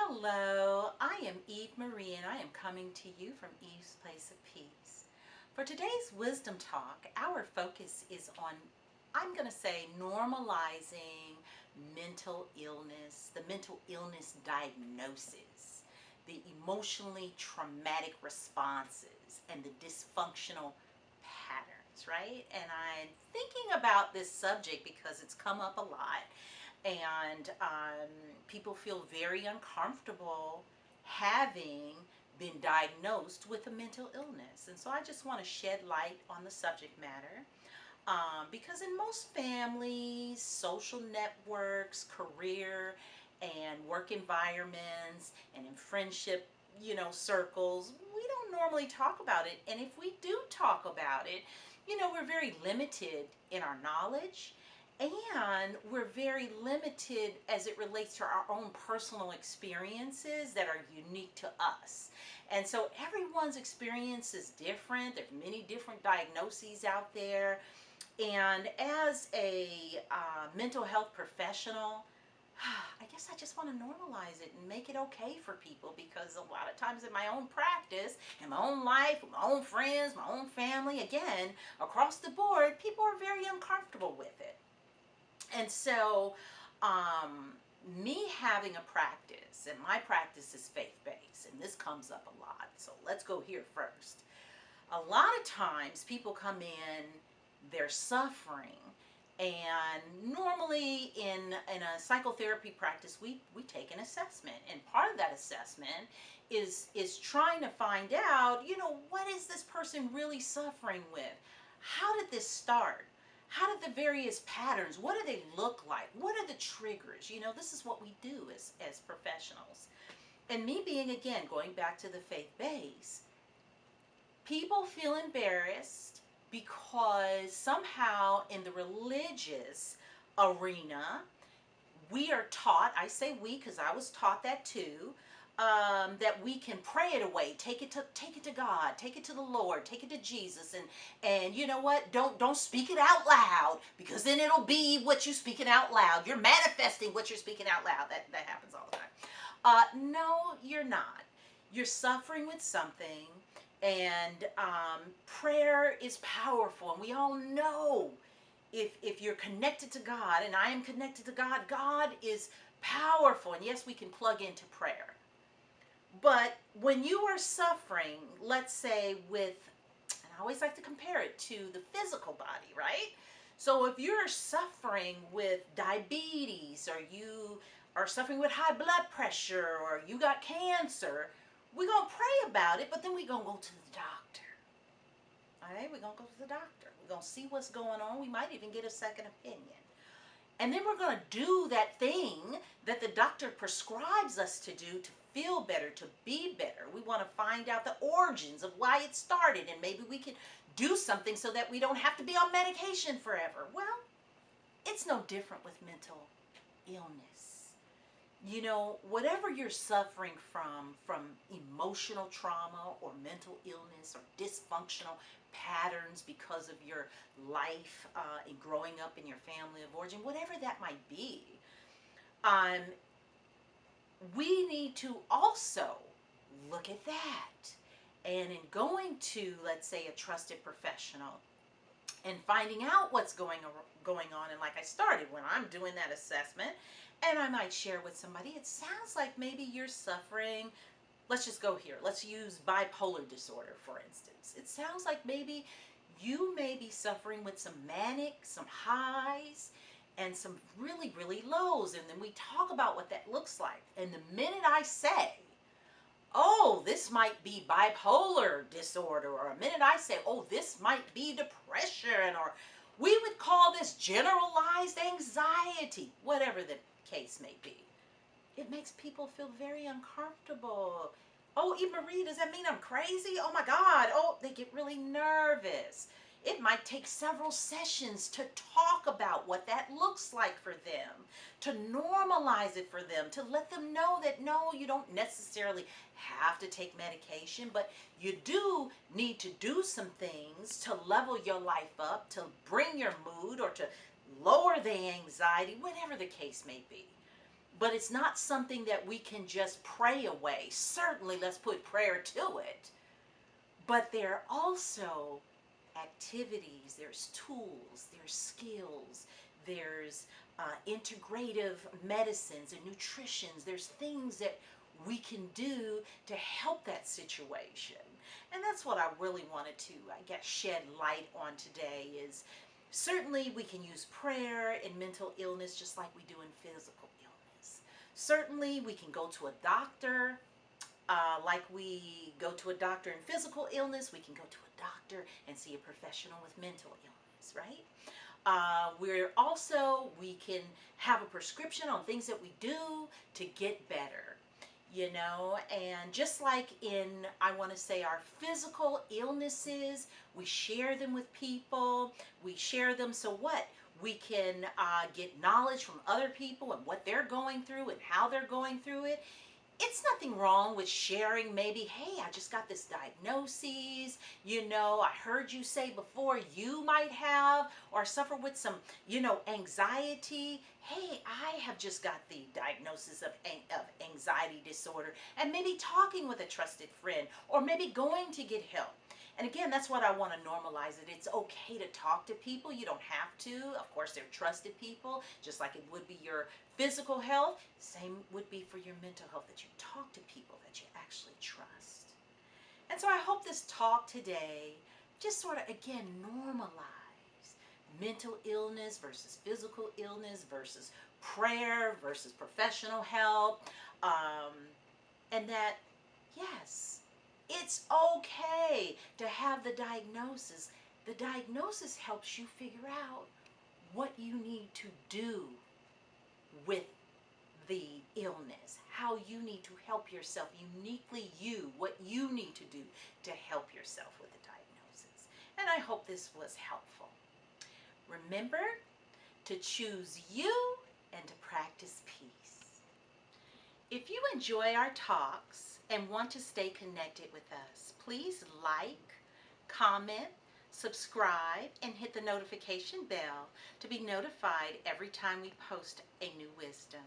Hello, I am Eve Marie and I am coming to you from Eve's Place of Peace. For today's Wisdom Talk, our focus is on, I'm going to say, normalizing mental illness, the mental illness diagnosis, the emotionally traumatic responses, and the dysfunctional patterns, right? And I'm thinking about this subject because it's come up a lot and people feel very uncomfortable having been diagnosed with a mental illness. And so I just want to shed light on the subject matter because in most families, social networks, career and work environments, and in friendship, circles, we don't normally talk about it. And if we do talk about it, we're very limited in our knowledge, and we're very limited as it relates to our own personal experiences that are unique to us. And so everyone's experience is different. There's many different diagnoses out there. And as a mental health professional, I guess I just want to normalize it and make it okay for people, because a lot of times in my own practice, in my own life, with my own friends, my own family, again, across the board, people are very uncomfortable with it. And so, me having a practice, and my practice is faith-based, and this comes up a lot, so let's go here first. A lot of times people come in, they're suffering, and normally in a psychotherapy practice, we take an assessment, and part of that assessment is trying to find out, what is this person really suffering with? How did this start? How did the various patterns, what do they look like? What are the triggers? This is what we do as professionals. And me being, again, going back to the faith base, people feel embarrassed because somehow in the religious arena, we are taught, I say we because I was taught that too, that we can pray it away, take it to God, take it to the Lord, take it to Jesus, and you know what? Don't speak it out loud, because then it'll be what you're speaking out loud. You're manifesting what you're speaking out loud. That happens all the time. No, you're not. You're suffering with something, and prayer is powerful, and we all know if you're connected to God, and I am connected to God, God is powerful, and yes, we can plug into prayer. But when you are suffering, let's say with, and I always like to compare it to the physical body, right? So if you're suffering with diabetes, or you are suffering with high blood pressure, or you got cancer, we're going to pray about it, but then we're going to go to the doctor. All right, we're going to go to the doctor. We're going to see what's going on. We might even get a second opinion. And then we're going to do that thing that the doctor prescribes us to do to feel better, to be better. We want to find out the origins of why it started, and maybe we can do something so that we don't have to be on medication forever. Well, it's no different with mental illness. Whatever you're suffering from emotional trauma or mental illness or dysfunctional patterns because of your life and growing up in your family of origin, whatever that might be, we need to also look at that. And in going to, let's say, a trusted professional and finding out what's going on, and like I started, when I'm doing that assessment, and I might share with somebody, it sounds like maybe you're suffering, let's just go here, let's use bipolar disorder for instance. It sounds like maybe you may be suffering with some manic, some highs, and some really, really lows. And then we talk about what that looks like. And the minute I say, oh, this might be bipolar disorder, or a minute I say, oh, this might be depression, or we would call this generalized anxiety, whatever the case may be, it makes people feel very uncomfortable. Oh, Eve Marie, does that mean I'm crazy? Oh my God. Oh, they get really nervous. It might take several sessions to talk about what that looks like for them, to normalize it for them, to let them know that no, you don't necessarily have to take medication, but you do need to do some things to level your life up, to bring your mood, or to lower the anxiety, whatever the case may be. but it's not something that we can just pray away. Certainly, let's put prayer to it. But there are also activities, there's tools, there's skills, there's integrative medicines and nutritions. There's things that we can do to help that situation. And that's what I really wanted to, I guess, shed light on today is certainly we can use prayer in mental illness just like we do in physical illness. Certainly we can go to a doctor like we go to a doctor in physical illness, we can go to a doctor and see a professional with mental illness, right? We can have a prescription on things that we do to get better, you know, and just like in, I want to say, our physical illnesses, we share them with people, we share them so what? We can get knowledge from other people and what they're going through and how they're going through it. It's nothing wrong with sharing maybe, hey, I just got this diagnosis, you know, I heard you say before you might have or suffer with some, you know, anxiety. Hey, I have just got the diagnosis of anxiety disorder, and maybe talking with a trusted friend or maybe going to get help. And again, that's what I want to normalize it. It's okay to talk to people. You don't have to. Of course, they're trusted people, just like it would be your physical health. Same would be for your mental health, that you talk to people that you actually trust. And so I hope this talk today just sort of, again, normalize mental illness versus physical illness versus prayer versus professional help. And that, yes, it's okay to have the diagnosis. The diagnosis helps you figure out what you need to do with the illness, how you need to help yourself, uniquely you, what you need to do to help yourself with the diagnosis. And I hope this was helpful. Remember to choose you and to practice peace. If you enjoy our talks and want to stay connected with us, please like, comment, subscribe, and hit the notification bell to be notified every time we post a new wisdom.